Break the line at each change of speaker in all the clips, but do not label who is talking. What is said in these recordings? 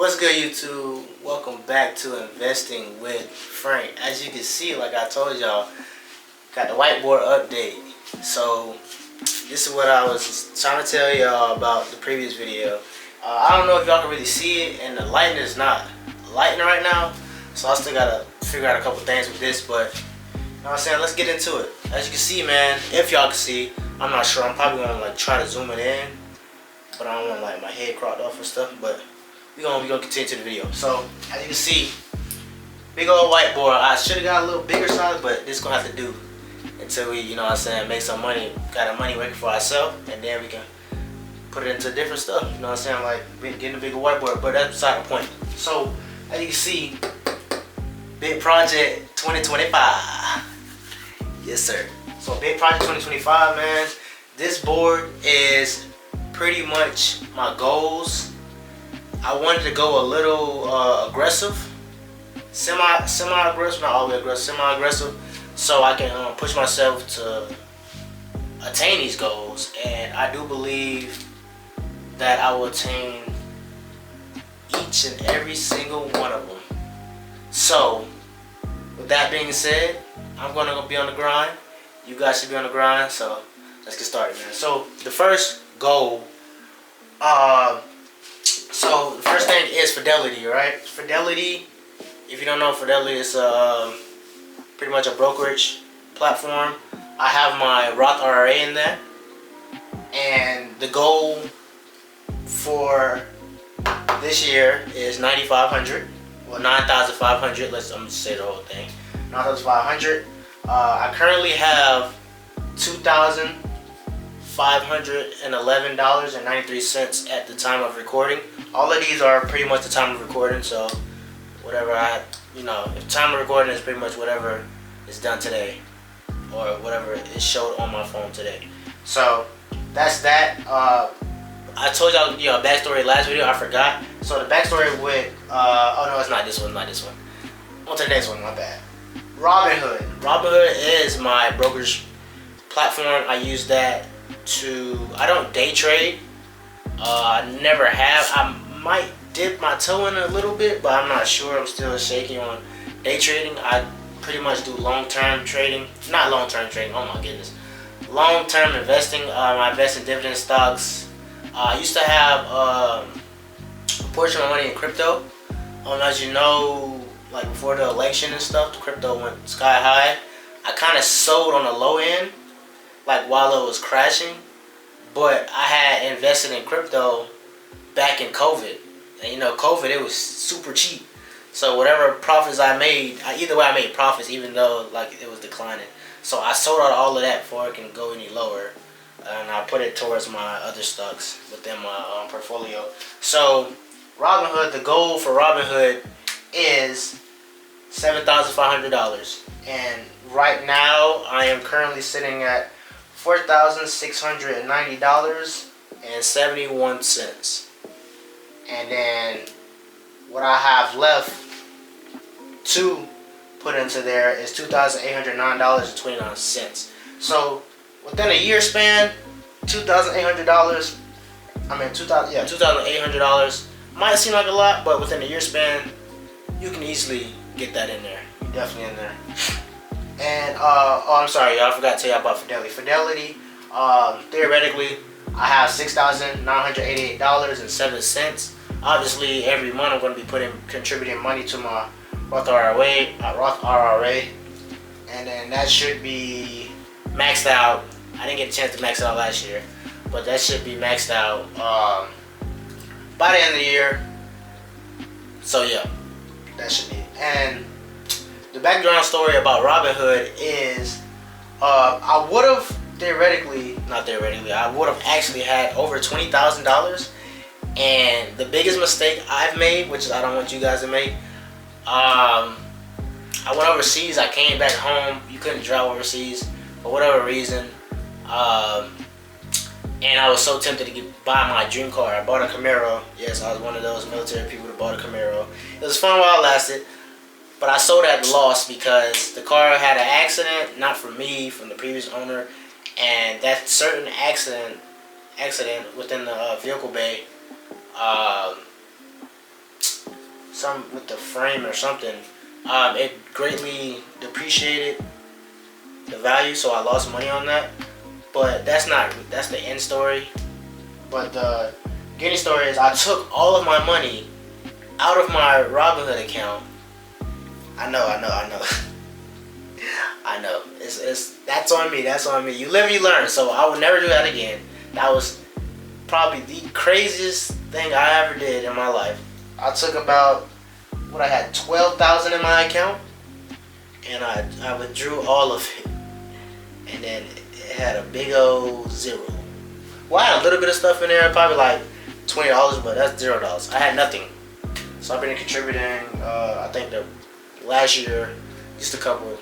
What's good, YouTube? Welcome back to Investing with Frank. As you can see, like I told y'all, got the whiteboard update. So this is what I was trying to tell y'all about the previous video. I don't know if y'all can really see it, and the lighting is not lighting right now, so I still gotta figure out a couple things with this. But you know what I'm saying, let's get into it. As you can see, man, if y'all can see, I'm not sure. I'm probably gonna like try to zoom it in, but I don't want like my head cropped off and stuff. But we gonna continue to the video. So as you can see, big old whiteboard. I should have got a little bigger size, but this gonna have to do until we, you know what I'm saying, make some money, got our money working for ourselves, and then we can put it into different stuff. You know what I'm saying, like getting a bigger whiteboard. But that's beside the point. So as you can see, big project 2025. Yes, sir. So big project 2025, man. This board is pretty much my goals. I wanted to go a little aggressive, semi-aggressive, not all the way aggressive, semi-aggressive, so I can push myself to attain these goals. And I do believe that I will attain each and every single one of them. So with that being said, I'm gonna be on the grind. You guys should be on the grind. So let's get started, man. So the first goal, so the first thing is Fidelity, right? Fidelity, if you don't know, Fidelity is pretty much a brokerage platform. I have my Roth IRA in there, and the goal for this year is 9,500. Well, 9,500. I'm just say the whole thing. 9,500. I currently have $2,511.93 at the time of recording. All of these are pretty much the time of recording, so whatever if time of recording is pretty much whatever is done today, or whatever is showed on my phone today. So that's that. I told y'all, backstory last video, I forgot. So the backstory with, oh no, it's not this one, On to the next one, my bad. Robinhood. Robinhood is my brokerage platform. I use that I don't day trade. I never have. I might dip my toe in a little bit, but I'm not sure. I'm still shaky on day trading. I pretty much do long-term trading. Not long-term trading, oh my goodness. Long-term investing. I invest in dividend stocks. I used to have a portion of my money in crypto. As you know, like before the election and stuff, the crypto went sky high. I kind of sold on the low end, like while it was crashing. But I had invested in crypto back in COVID. And COVID, it was super cheap. So whatever profits I made, either way I made profits, even though like it was declining. So I sold out all of that before it can go any lower. And I put it towards my other stocks within my portfolio. So Robinhood, the goal for Robinhood is $7,500. And right now I am currently sitting at $4,690.71. And then what I have left to put into there is $2,809.29. So within a year span, $2,800. $2,800 might seem like a lot, but within a year span, you can easily get that in there. You're definitely in there. And I'm sorry, y'all. I forgot to tell y'all about Fidelity. Fidelity, theoretically, I have $6,988.07. Obviously, every month I'm going to be contributing money to my Roth IRA, and then that should be maxed out. I didn't get a chance to max it out last year, but that should be maxed out by the end of the year. So yeah, that should be it. And the background story about Robinhood is I would have I would have actually had over $20,000. And the biggest mistake I've made, which I don't want you guys to make, I went overseas. I came back home. You couldn't drive overseas for whatever reason. And I was so tempted to buy my dream car. I bought a Camaro. Yes, I was one of those military people that bought a Camaro. It was fun while it lasted. But I sold at a loss because the car had an accident, not from me, from the previous owner. And that certain accident within the vehicle bay something with the frame or something. It greatly depreciated the value, so I lost money on that. But that's the end story. But the beginning story is I took all of my money out of my Robinhood account. I know. I know. It's that's on me. That's on me. You live, you learn. So I would never do that again. That was probably the craziest thing I ever did in my life. I took about I had 12,000 in my account, and I withdrew all of it, and then it had a big old zero. Well, I had a little bit of stuff in there, probably like $20, but that's $0. I had nothing. So I've been contributing. I think the last year, just a couple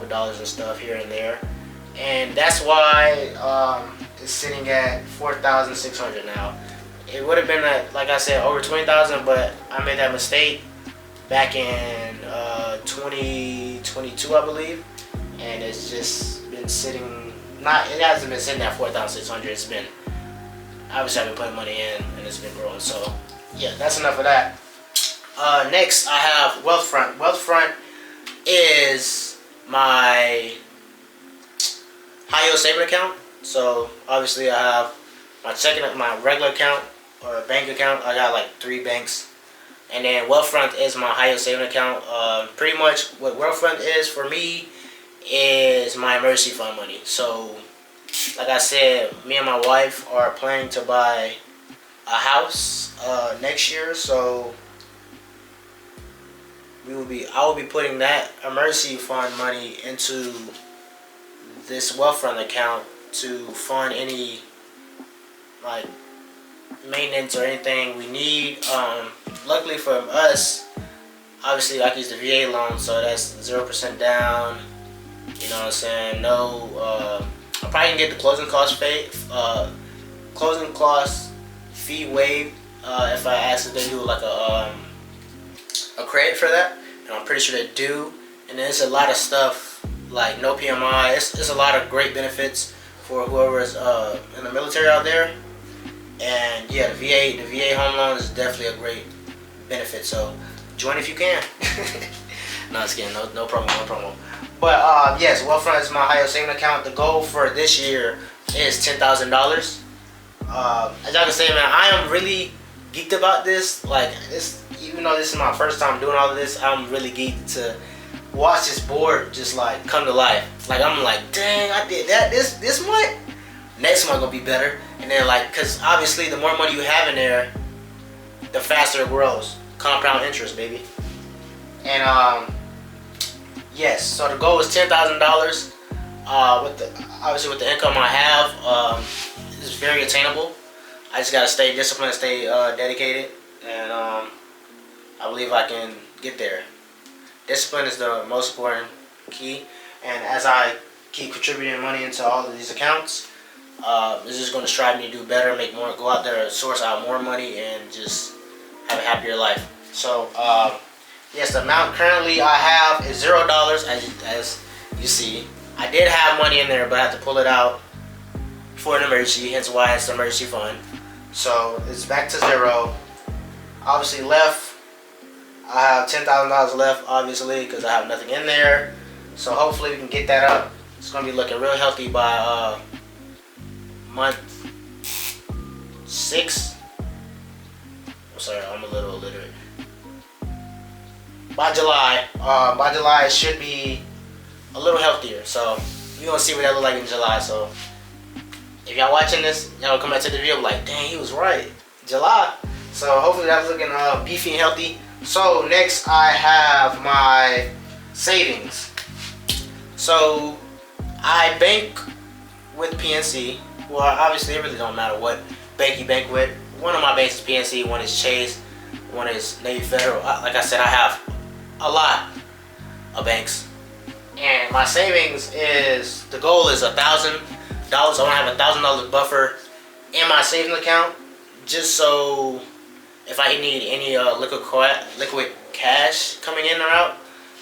dollars and stuff here and there, and that's why it's sitting at 4,600 now. It would have been like I said, over 20,000, but I made that mistake back in 2022, I believe, and it's just been sitting. It hasn't been sitting at 4,600. It's been, obviously I've been putting money in, and it's been growing. So yeah, that's enough of that. Next, I have Wealthfront. Wealthfront is my high yield saving account. So obviously I have my regular account or bank account. I got like 3 banks, and then Wealthfront is my high yield saving account. Pretty much what Wealthfront is for me is my emergency fund money. So like I said, me and my wife are planning to buy a house next year. So I will be putting that emergency fund money into this Wealthfront account to fund any like maintenance or anything we need. Luckily for us, obviously I can use the VA loan, so that's 0% down. You know what I'm saying? No, I probably can get the closing cost fee waived if I ask if they do like a credit for that, and I'm pretty sure they do. And there's a lot of stuff like no PMI. It's a lot of great benefits for whoever's in the military out there. And yeah, the VA home loan is definitely a great benefit. So join if you can. No, just kidding. No promo. But yes, Wealthfront is my high yield saving account. The goal for this year is $10,000. As y'all can say, man, I am really geeked about this. Like this, even though this is my first time doing all of this, I'm really geeked to watch this board just like come to life. Like I'm like, dang, I did that this month. Next month gonna be better. And then like, cause obviously the more money you have in there, the faster it grows. Compound interest, baby. And yes, so the goal is $10,000. Obviously with the income I have, it's very attainable. I just gotta stay disciplined, stay dedicated, and I believe I can get there. Discipline is the most important key, and as I keep contributing money into all of these accounts, it's just going to strive me to do better, make more, go out there, source out more money, and just have a happier life. So yes, the amount currently I have is $0, as you see. I did have money in there, but I had to pull it out for an emergency, hence why it's the emergency fund. So it's back to $0. Obviously left, I have $10,000 left, obviously, because I have nothing in there. So hopefully we can get that up. It's going to be looking real healthy by month 6. I'm sorry, I'm a little illiterate. By July it should be a little healthier. So you're going to see what that look like in July. So if y'all watching this, y'all come back to the video like, dang, he was right. July. So hopefully that's looking beefy and healthy. So next I have my savings. So I bank with PNC. Well, obviously it really don't matter what bank you bank with. One of my banks is PNC, one is Chase, one is Navy Federal. Like I said, I have a lot of banks. And my savings is, the goal is $1,000. I want to have $1,000 buffer in my savings account, just so if I need any liquid cash coming in or out,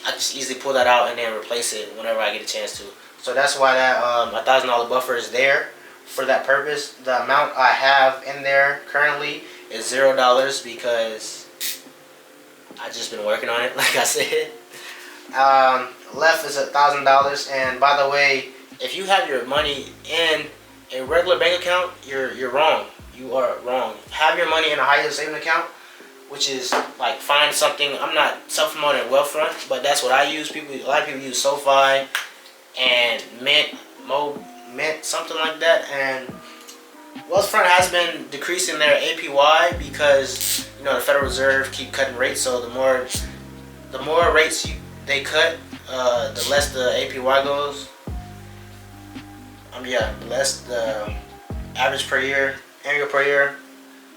I just easily pull that out and then replace it whenever I get a chance to. So that's why that $1,000 buffer is there for that purpose. The amount I have in there currently is $0 because I just been working on it, like I said. Left is $1,000, and by the way, if you have your money in a regular bank account, you're wrong. You are wrong. Have your money in a high yield savings account, which is like find something. I'm not self-promoting Wealthfront, but that's what I use. A lot of people use SoFi and Mint, something like that. And Wealthfront has been decreasing their APY because the Federal Reserve keep cutting rates. So the more rates they cut, the less the APY goes. The less the average per year, annual per year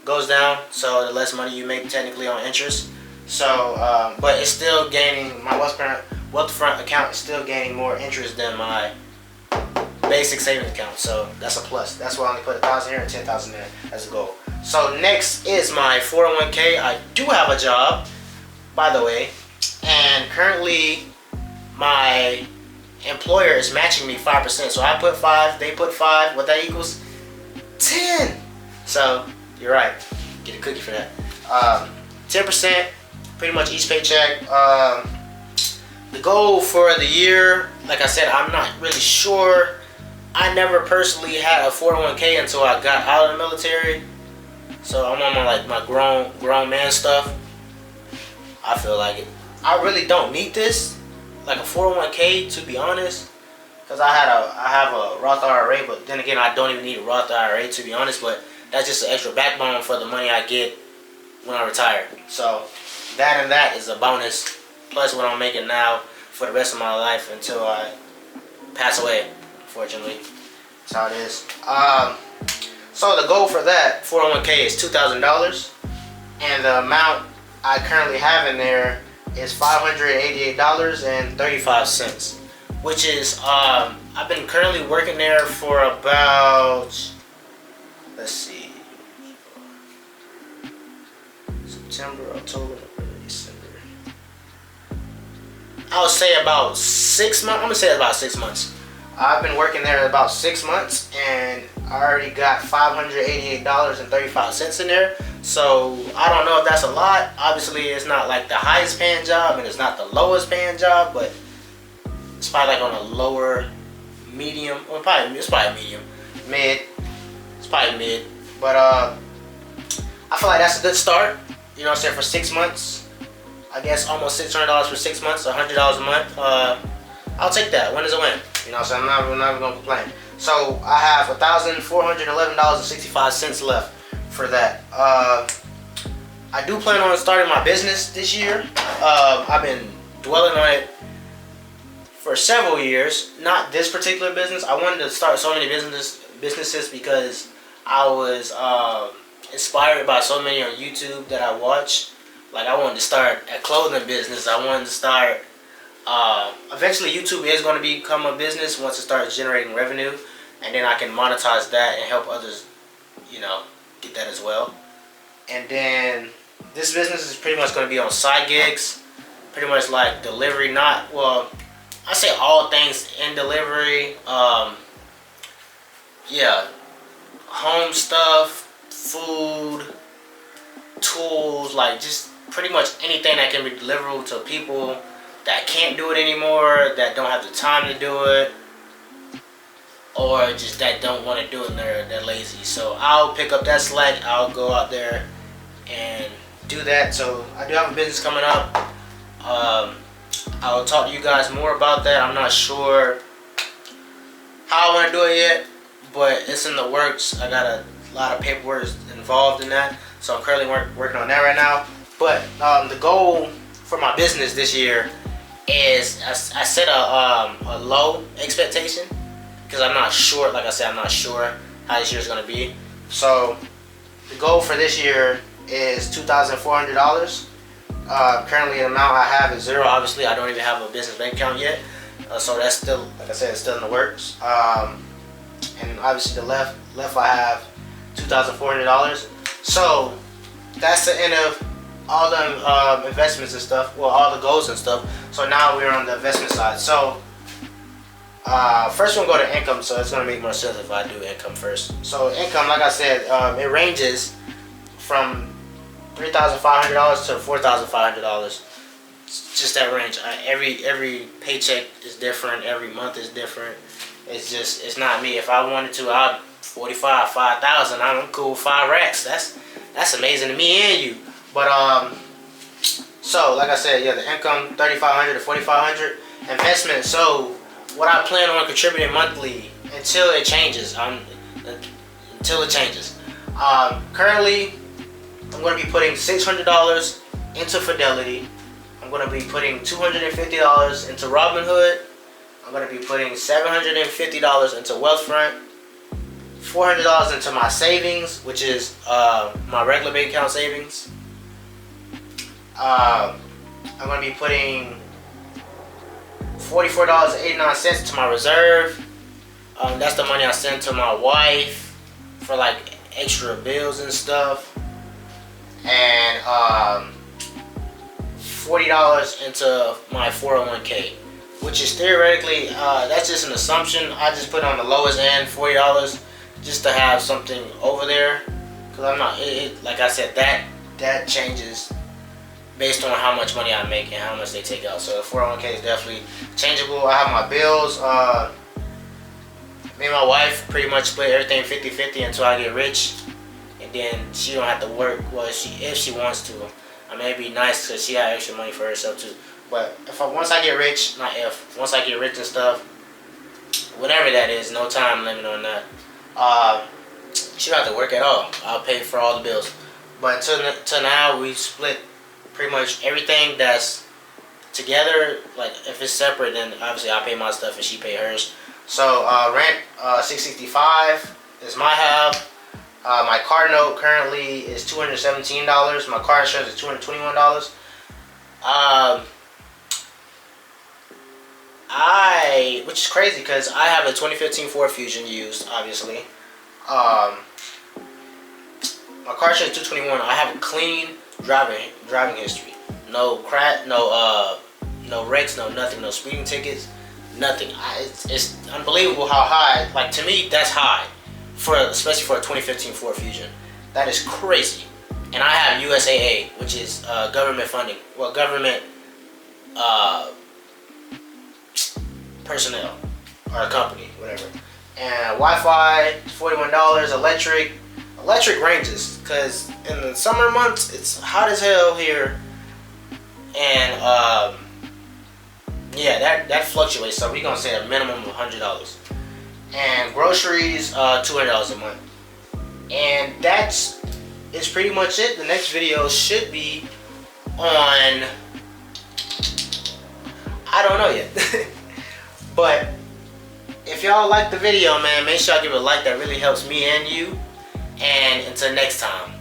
goes down. So the less money you make technically on interest. So, but it's still gaining. My Wealthfront account is still gaining more interest than my basic savings account. So that's a plus. That's why I only put 1,000 here and 10,000 there as a goal. So next is my 401k. I do have a job, by the way, and currently my employer is matching me 5%. So I put 5, they put 5. What that equals? 10. So you're right. Get a cookie for that. 10%, pretty much each paycheck. The goal for the year, like I said, I'm not really sure. I never personally had a 401k until I got out of the military. So I'm on my grown man stuff. I feel like it. I really don't need this, like a 401k, to be honest, because I have a Roth IRA, but then again, I don't even need a Roth IRA, to be honest. But that's just an extra backbone for the money I get when I retire. So that is a bonus, plus what I'm making now for the rest of my life until I pass away. Unfortunately, that's how it is. So the goal for that 401k is $2,000, and the amount I currently have in there is $588.35, which is I've been currently working there for about, let's see, September, October, November, December. I would say about 6 months. I'm gonna say about 6 months. I've been working there about 6 months, and I already got $588.35 in there. So I don't know if that's a lot. Obviously, it's not like the highest paying job, and it's not the lowest paying job, but it's probably like on a lower, medium, or it's probably medium, mid. It's probably mid, but I feel like that's a good start. You know what I'm saying, for 6 months. I guess almost $600 for 6 months, $100 a month. I'll take that. Win is a win. You know what I'm saying? I'm not even gonna complain. So I have $1,411.65 left for that. I do plan on starting my business this year. I've been dwelling on it for several years. Not this particular business. I wanted to start so many businesses because I was inspired by so many on YouTube that I watch. Like, I wanted to start a clothing business. I wanted to start. Eventually, YouTube is going to become a business once it starts generating revenue, and then I can monetize that and help others, get that as well. And then this business is pretty much going to be on side gigs, pretty much like delivery. I say all things in delivery. Home stuff, food, tools, like just pretty much anything that can be deliverable to people that can't do it anymore, that don't have the time to do it, or just that don't want to do it and they're lazy. So I'll pick up that slack. I'll go out there and do that. So I do have a business coming up. I'll talk to you guys more about that. I'm not sure how I want to do it yet, but it's in the works. I got a lot of paperwork involved in that, so I'm currently working on that right now. But the goal for my business this year is I set a low expectation because I'm not sure. Like I said, I'm not sure how this year is going to be. So the goal for this year is $2,400. Currently, the amount I have is zero. Obviously, I don't even have a business bank account yet, so that's still, like I said, it's still in the works. And obviously, the left I have $2,400. So that's the end of all the investments and stuff. Well, all the goals and stuff. So now we're on the investment side. So first we'll go to income. So it's gonna make more sense if I do income first. So income, like I said, it ranges from $3,500 to $4,500. Just that range. Every paycheck is different. Every month is different. It's not me. If I wanted to, I'd 45, 5,000. I'm cool with 5 racks. That's amazing to me and you. But so like I said, yeah, the income 3,500 to 4,500. Investment. So what I plan on contributing monthly until it changes. Until it changes. Currently, I'm going to be putting $600 into Fidelity. I'm going to be putting $250 into Robinhood. I'm going to be putting $750 into Wealthfront. $400 into my savings, which is my regular bank account savings. I'm going to be putting $44.89 into my reserve. That's the money I send to my wife for like extra bills and stuff. And $40 into my 401k, which is theoretically, that's just an assumption. I just put on the lowest end, $40, just to have something over there. Cause I'm not, like I said, that changes based on how much money I make and how much they take out. So the 401k is definitely changeable. I have my bills. Me and my wife pretty much split everything 50-50 until I get rich, and then she don't have to work. Well, if she wants to. I mean, it'd be nice because she got extra money for herself too. But once I get rich, once I get rich and stuff, whatever that is, no time limit on that. She don't have to work at all. I'll pay for all the bills. But till now, we split pretty much everything that's together. Like if it's separate, then obviously I pay my stuff and she pay hers. So rent $665 is my half. My car note currently is $217. My car insurance is $221. Which is crazy because I have a 2015 Ford Fusion used, obviously. My car insurance is $221. I have a clean driving history. No crack, no wrecks, no nothing, no speeding tickets, nothing. It's unbelievable how high. Like to me, that's high. Especially for a 2015 Ford Fusion. That is crazy. And I have USAA, which is government funding. Well, government personnel or a company, whatever. And Wi-Fi, $41. Electric ranges, because in the summer months it's hot as hell here, and yeah, that fluctuates. So we're gonna say a minimum of $100. And groceries, $200 a month. And it's pretty much it. The next video should be on, I don't know yet. But if y'all like the video, man, make sure y'all give it a like. That really helps me and you. And until next time.